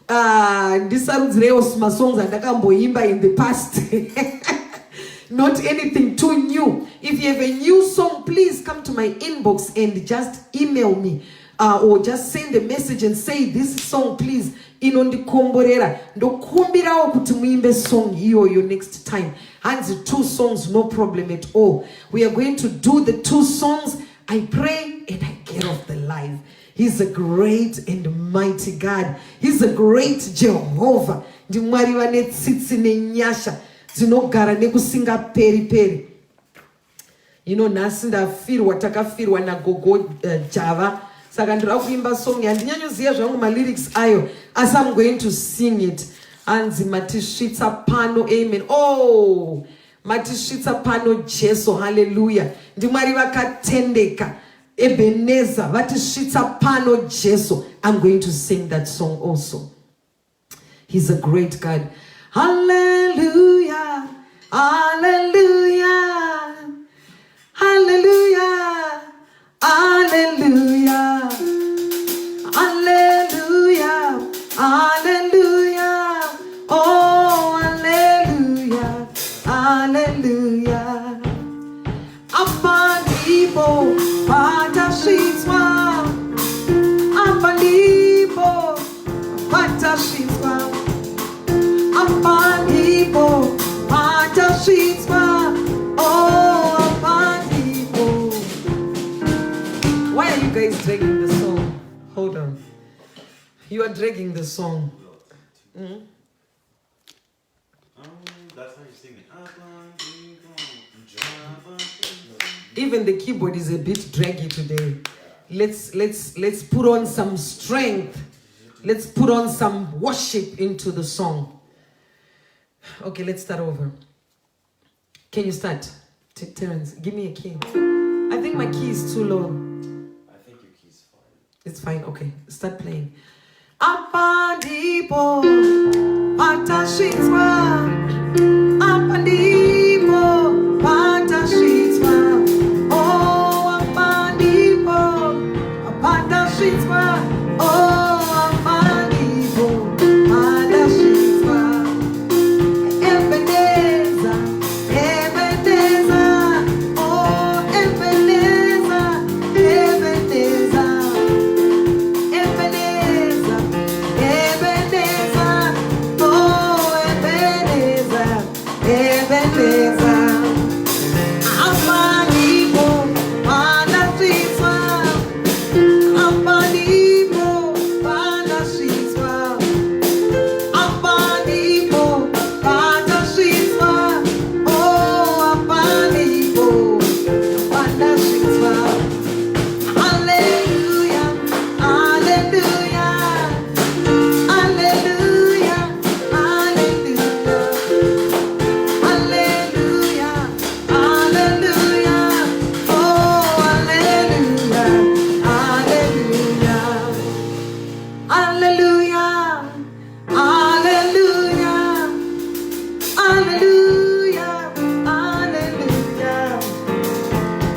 These are my songs and I can in the past. Not anything too new. If you have a new song, please come to my inbox and just email me. Or just send a message and say, this song, please. Inondikomborera. Ndokumbirawo kuti muimbe song hiyo your next time. Hands 2 songs, no problem at all. We are going to do the 2 songs. I pray and I get off the live. He's a great and mighty God. He's a great Jehovah. Ndimwari vane tsitsi nenyasha dzinogara nekusinga peri peri. Nhasi ndafirwa takafirwa nagogo Java. Saka ndira kuimba song handinyanyoziva zvangu lyrics ayo, as I'm going to sing it. Anzi matisvitsa pano, amen. Oh, matisvitsa pano Jesu, hallelujah. Ndimwari vakatendeka, Ebenezer, vatisvitsa pano Jesu. I'm going to sing that song also. He's a great God. Hallelujah, hallelujah, hallelujah, hallelujah, hallelujah, hallelujah, oh hallelujah, hallelujah. Apanibo patashitswa, apanibo patashitswa, apanibo patashitswa, oh You are dragging the song. Mm. That's how you sing it. Even the keyboard is a bit draggy today. Let's put on some strength. Let's put on some worship into the song. Okay, let's start over. Can you start? Terence, give me a key. I think my key is too low. I think your key's fine. It's fine. Okay, start playing. Apandipo, patashitwa. Apandipo, patashitwa. Oh, apandipo, patashitwa. Oh, apandipo, patashitwa. Ebeneza, Ebeneza. Oh, Ebeneza, Ebeneza. Ebeneza, Ebeneza, oh Ebeneza, Ebeneza. Amanibo, Panashiswa, Amanibo, Panashiswa, Amanibo, Panashiswa, oh Amanibo, Panashiswa. Hallelujah, hallelujah, hallelujah, hallelujah, hallelujah, hallelujah, oh hallelujah, hallelujah, hallelujah, hallelujah, hallelujah, hallelujah.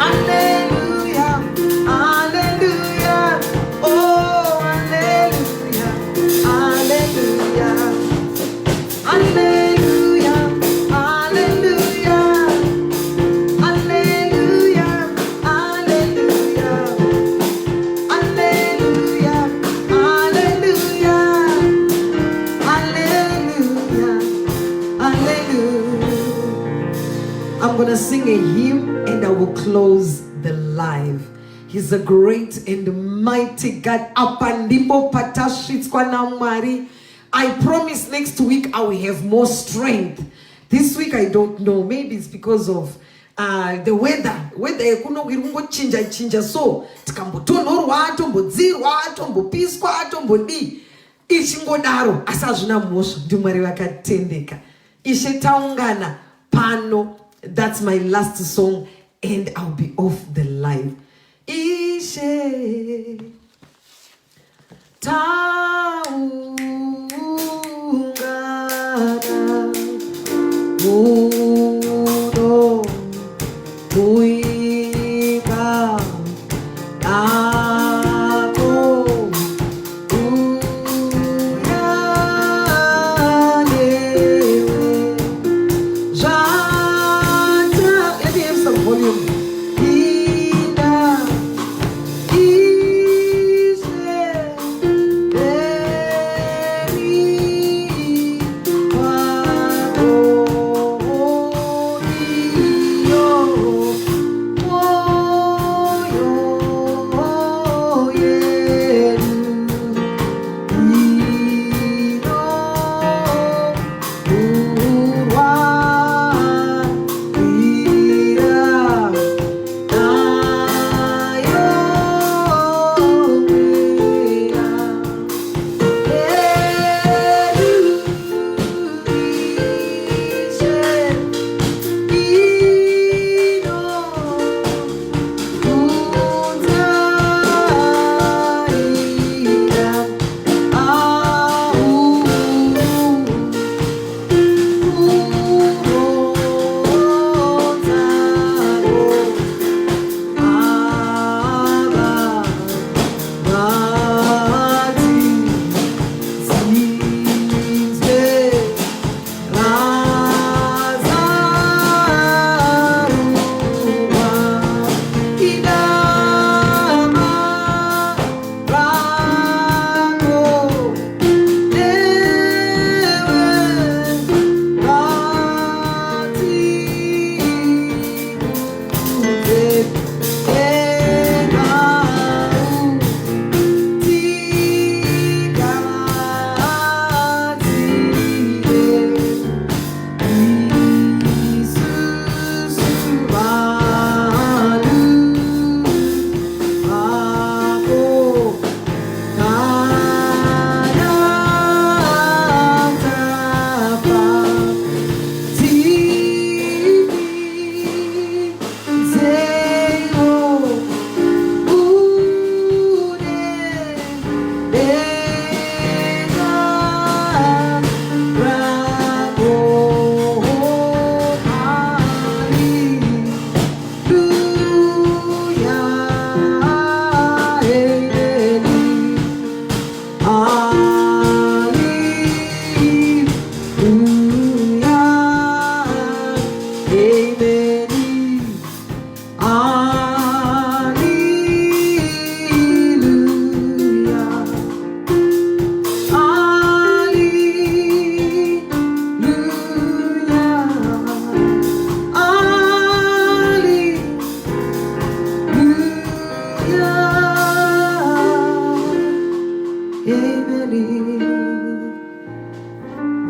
Hallelujah, hallelujah, oh hallelujah, hallelujah, hallelujah, hallelujah, hallelujah, hallelujah, hallelujah, hallelujah, hallelujah. I'm gonna sing a hymn and I will close the live. He's a great and mighty God. Apandipo patashitwa na Mwari. I promise next week I will have more strength. This week I don't know. Maybe it's because of the weather. Weather kuno irungo chinja so tikambotonhorwa tombodzirwa tombopiswa tombodi ichingodaro asazvina mhosva ndimwari vakatendeka ishe taungana pano. That's my last song and I'll be off the live. Ishe taungana muno muiba nako uyanewe. Let me have some volume. Ina, Ishe,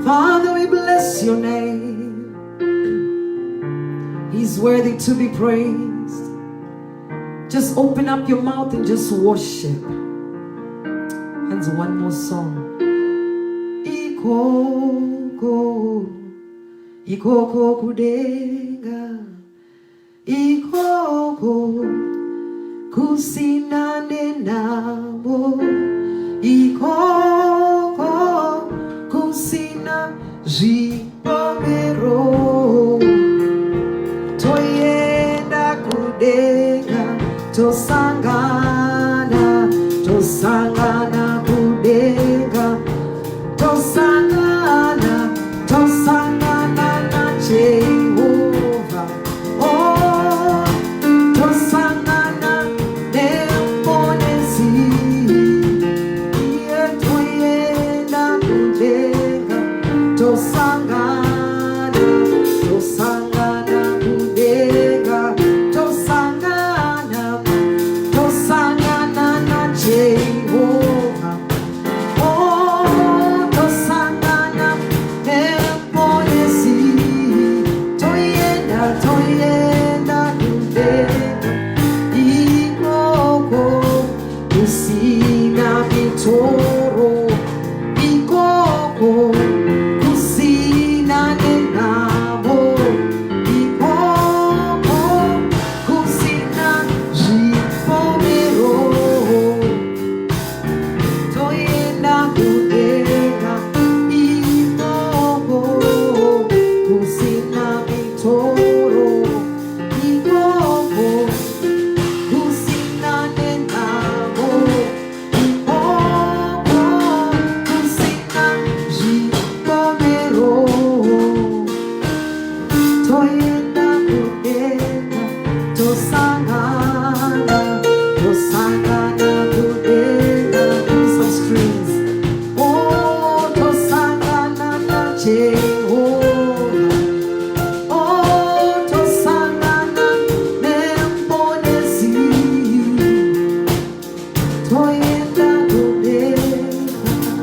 Father, we bless your name. He's worthy to be praised. Just open up your mouth and just worship. And one more song. Ikoko, ikoko kudenga, ikoko kusinane namo, ikoko kusina jipomero, toyenda kudenga, tosangana, tosangana kudenga, tosangana, tosangana na Jehovah. Oh, tosangana neponezi, iye toyenda kudenga, tosangana, tosangana kudenga, tosangana, tosangana na Jehovah. Oh, tosangana neponezi, toyenda, toyenda kudenga, ikoko kusina mitoro, ikoko kusina nenamo, ikoko kusina jipomero, toyenda kudenga, ikoko kusina mitoro, ikoko kusina nenamo, ikoko kusina jipomero, toyenda kudenga, tosangana, tosangana kudenga. Give me some strings. Oh, tosangana na Jehovah. Oh, tosangana neponezi, toyenda kudenga.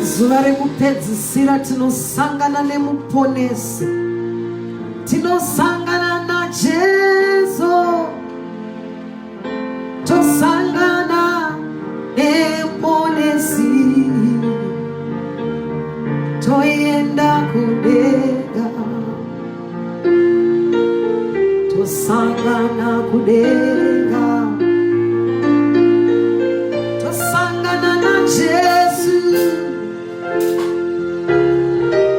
Zuva rekupedzisira tinosangana nemuponesi, tinosangana na Jesu, tosangana neponesi, toyenda kudenga, tosangana kudenga, tosangana na Jesu,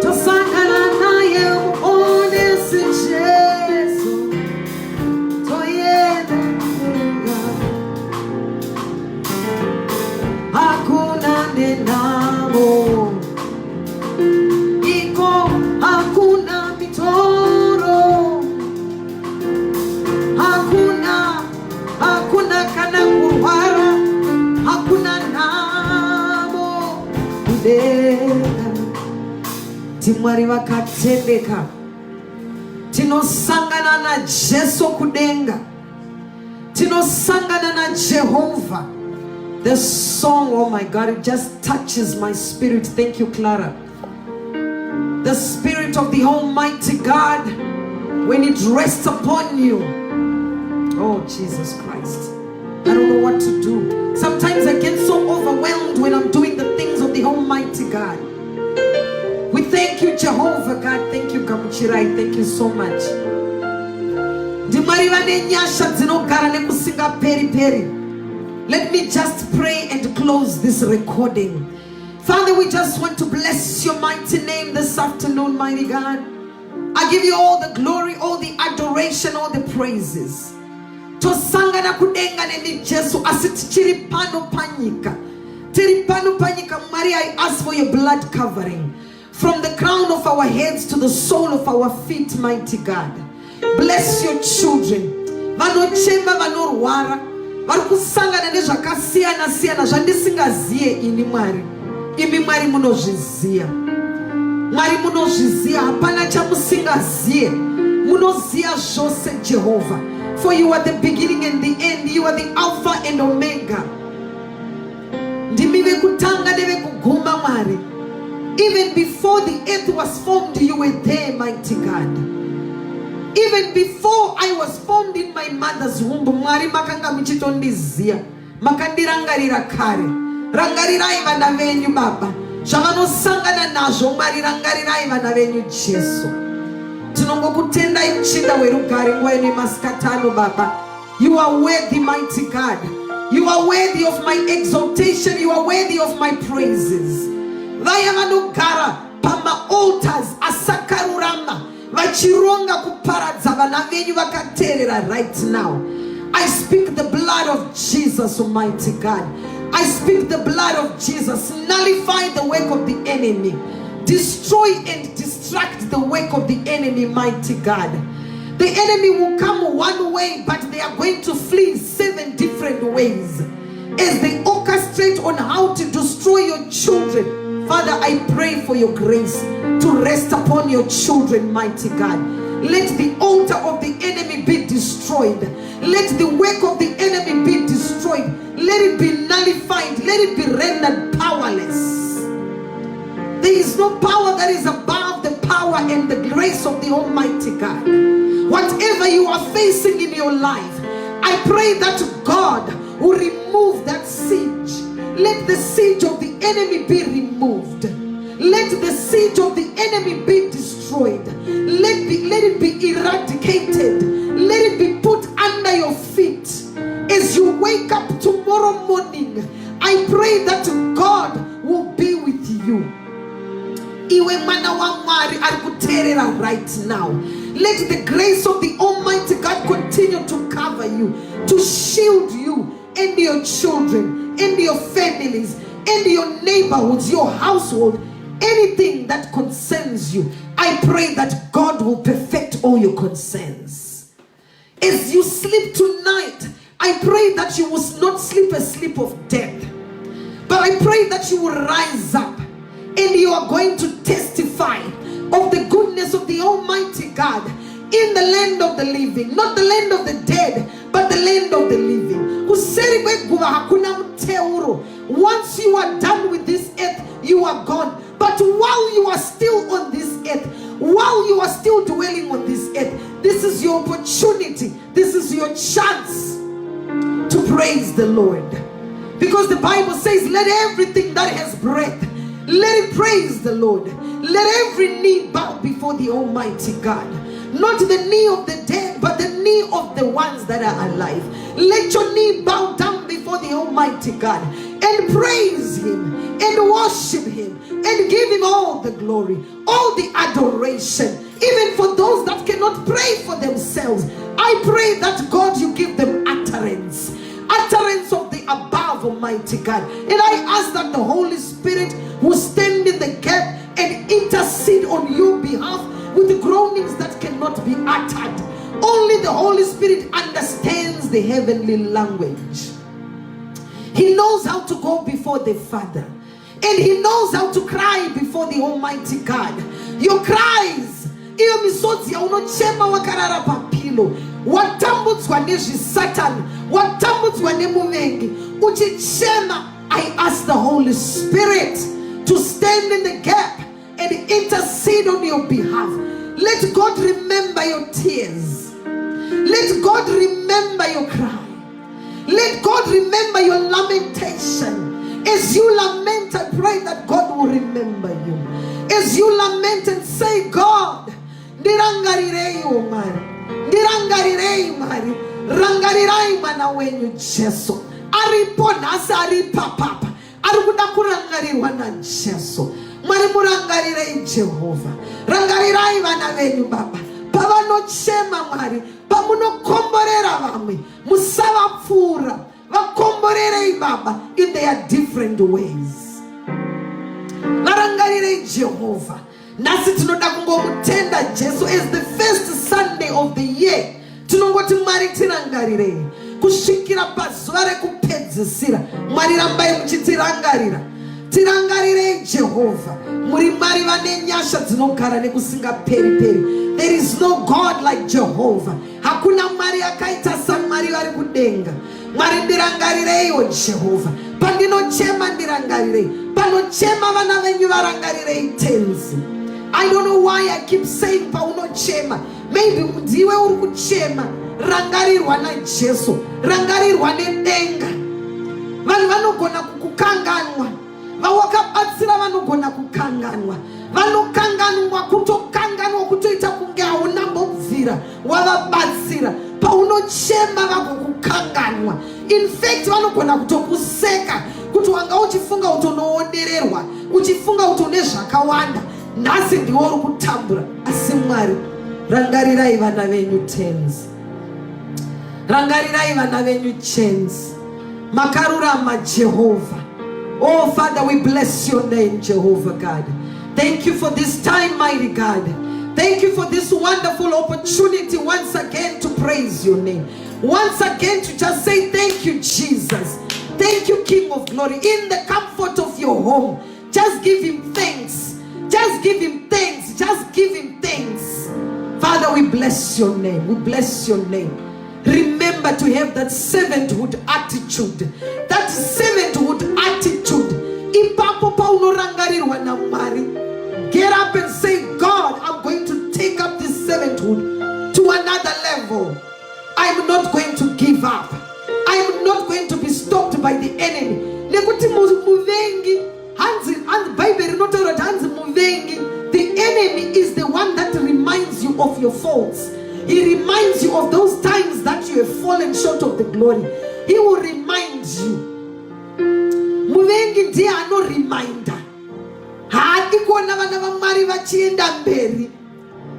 tosangana naye muponesi Jesu, toyenda kudenga, hakuna nenamo, iko hakuna mitoro, hakuna kana kurwara, hakuna namo kudenga. Timwari vakatendeka, tinosangana na Jesu kudenga, tinosangana na Jehovah. This song, oh my God, it just touches my spirit. Thank you, Clara. The Spirit of the Almighty God, when it rests upon you, oh Jesus Christ, I don't know what to do. Sometimes I get so overwhelmed when I'm doing the things of the Almighty God. We thank you, Jehovah God. Thank you, Kamuchirai. Thank you so much. Let me just pray and close this recording. Father, we just want to bless your mighty name this afternoon, mighty God. I give you all the glory, all the adoration, all the praises. Tosangana kudenga nemi Jesu asiti chiripano panyika. Tiripano panyika, Maria, I ask for your blood covering. From the crown of our heads to the sole of our feet, mighty God. Bless your children. Vanochemba vanorwara. Varikusangana nezvakasiyana siyana zvandisingaziye ini Mwari. Imi Mwari munozviziya. Mwari munozviziya, hapana chamusingaziye. Munoziya zvose Jehovah. For you are the beginning and the end. You are the Alpha and Omega. Even before the earth was formed, you were there, mighty God. Even before I was formed in my mother's womb, Mwari makanga michitondizia, makandirangarira kare. Rangarirai vana venyu baba. Zvavanosangana nazvo Mwari, rangarirai vana venyu Jesu. Tinongokutendai mchinda werugare nguva ino masikatano baba. You are worthy, mighty God. You are worthy of my exaltation. You are worthy of my praises. Vaya vanogara pama altars asakarurama vachironga kuparadza vana venyu vakateerera right now. I speak the blood of Jesus, Almighty God. I speak the blood of Jesus. Nullify the work of the enemy. Destroy and distract the work of the enemy, mighty God. The enemy will come one way, but they are going to flee 7 different ways as they orchestrate on how to destroy your children. Father, I pray for your grace to rest upon your children, mighty God. Let the altar of the enemy be destroyed. Let the work of the enemy be destroyed. Let it be nullified. Let it be rendered powerless. There is no power that is above the power and the grace of the Almighty God. Whatever you are facing in your life, I pray that God will remove that siege. Let the siege of the enemy be removed. Let the siege of the enemy be destroyed. Let it be eradicated. Let it be put under your feet. As you wake up tomorrow morning, I pray that God will be with you. Iwe mwana wa Mwari alikuterera right now. Let the grace of the Almighty God continue to cover you, to shield you and your children, and your families, and your neighborhoods, your household, anything that concerns you. I pray that God will perfect all your concerns. As you sleep tonight, I pray that you will not sleep a sleep of death, but I pray that you will rise up and you are going to testify of the goodness of the Almighty God in the land of the living, not the land of the dead, but the land of the living. Once you are done with this earth, you are gone. But while you are still on this earth, while you are still dwelling on this earth, this is your opportunity, this is your chance to praise the Lord. Because the Bible says, let everything that has breath, let it praise the Lord. Let every knee bow before the Almighty God. Not the knee of the dead, but the knee of the ones that are alive. Let your knee bow down before the Almighty God and praise Him and worship Him and give Him all the glory, all the adoration. Even for those that cannot pray for themselves, I pray that God, you give them utterance of the above, Almighty God. And I ask that the Holy Spirit will stand in the gap and intercede on your behalf with the groanings that cannot be uttered. Only the Holy Spirit understands the heavenly language. He knows how to go before the Father, and He knows how to cry before the Almighty God. Your cries, iyo misodzi yaunochema wakarara papilo, watambudzwa nezvisatani, watambudzwa nemuvengi, uchichema, I ask the Holy Spirit to stand in the gap and intercede on your behalf. Let God remember your tears. Let God remember your cry. Let God remember your lamentation. As you lament, I pray that God will remember you. As you lament and say, God, ndirangarirei omari, ndirangarirei mari, rangarirai mana wenyu Jesu. Aripo nasa aripapapa, arikuda kurangarirwa na Jesu. Mwari murangarirei Jehova, rangarirai vana venyu Baba. Pavanochema Mwari, pamunokomborera vamwe, musavapfura, vakomborerei Baba in their different ways. Varangarirei Jehova. Nasi tinoda kungomutenda Jesu as the first Sunday of the year. Tinongoti Mwari tirangarirei. Kusvikira pazuva rekupedzisira, Mwari rambai muchitirangarira. Tirangarirei Jehova. Muri Mwari vane nyasha dzinogara nekusingaperi-peri. There is no God like Jehovah. Hakuna Mwari akaita saMwari vari kudenga. Mwari ndirangarireiwo Jehova. Pandinochema ndirangarirei. Panochema vana venyu varangarirei tenzi. I don't know why I keep saying paunochema. Maybe ndiwe uri kuchema. Rangarirwa na Jesu. Rangarirwa nedenga. Vanhu vanogona kukanganwa. Vawakabatsira vanogona kukanganwa. Vanokanganwa kutokanganwa kutoita kunge haunambobvira wavabatsira. Paunochema vagokukanganwa. In fact vanogona kutokuseka kuti wanga uchifunga utonoonererwa, uchifunga utone zvakawanda. Nhasi ndiwo uri kutambura. Asi Mwari, rangarirai vana venyu tenzi. Rangarirai vana venyu tenzi. Makarurama Jehovah. Oh Father, we bless your name, Jehovah God. Thank you for this time, mighty God. Thank you for this wonderful opportunity once again to praise your name. Once again to just say thank you, Jesus. Thank you, King of Glory. In the comfort of your home, just give him thanks. Just give him thanks. Just give him thanks. Father, we bless your name. We bless your name. Remember to have that servanthood attitude. That servanthood attitude. Get up and say, God, I'm going to take up this servanthood to another level. I'm not going to give up. I'm not going to be stopped by the enemy. The enemy is the one that reminds you of your faults. He reminds you of those times that you have fallen short of the glory. He will remind you. Muvengi ndiye ano reminder.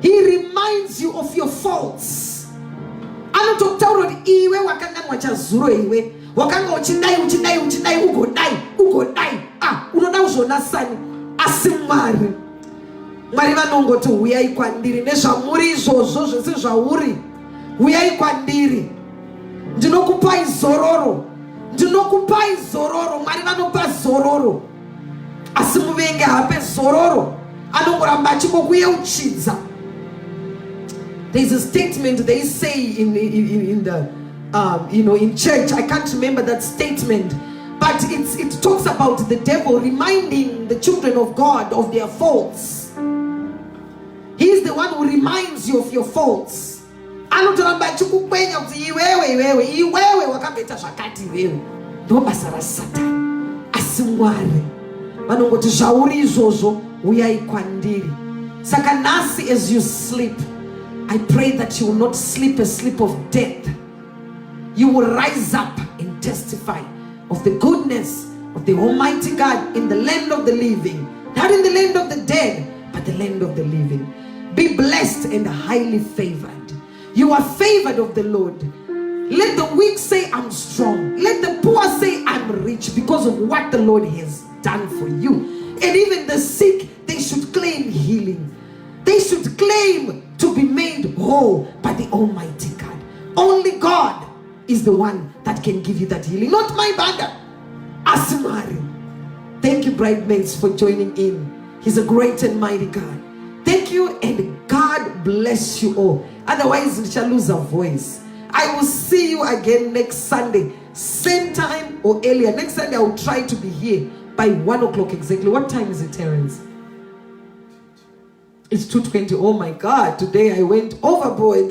He reminds you of your faults. Anotoktauro iwe wakanganwa chazuro iwe. Wakanga uchidai ugodai. Unoda uzvona sani. Asi Mwari. Mwari vanongoti uyai kwandiri nezvamuri izvozvo zvese zvauri. Uyai kwandiri. Ndinokupai zororo. Mwari vanopa zororo. Asi muvengi hape zororo. Anongoramba achikokuyeuchidza. There's a statement they say in the in church. I can't remember that statement, but it talks about the devil reminding the children of God of their faults. He is the one who reminds you of your faults. Anotoramba achikukwenya kuti iwewe wakabeta zvakati iwewe. Ndo basa raSatani. Asi Mwari vanongoti zvauri izvozvo uyai kwandiri. Saka nhasi as you sleep, I pray that you will not sleep a sleep of death. You will rise up and testify of the goodness of the Almighty God in the land of the living. Not in the land of the dead, but the land of the living. Be blessed and highly favored. You are favored of the Lord. Let the weak say, I'm strong. Let the poor say, I'm rich, because of what the Lord has done for you. And even the sick, they should claim healing. They should claim to be made whole by the Almighty God. Only God is the one that can give you that healing, not my brother. Asimari. Thank you, bridesmaids, for joining in. He's a great and mighty God. Thank you, and God bless you all. Otherwise, we shall lose our voice. I will see you again next Sunday, same time or earlier. Next Sunday, I will try to be here by 1 o'clock exactly. What time is it, Terence? It's 2:20. Oh my God, today I went overboard.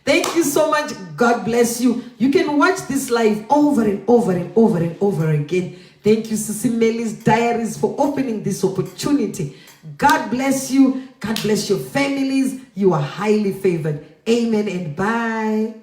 Thank you so much. God bless you. You can watch this live over and over and over and over again. Thank you, Sis Melly's Diaries, for opening this opportunity. God bless you. God bless your families. You are highly favored. Amen and bye.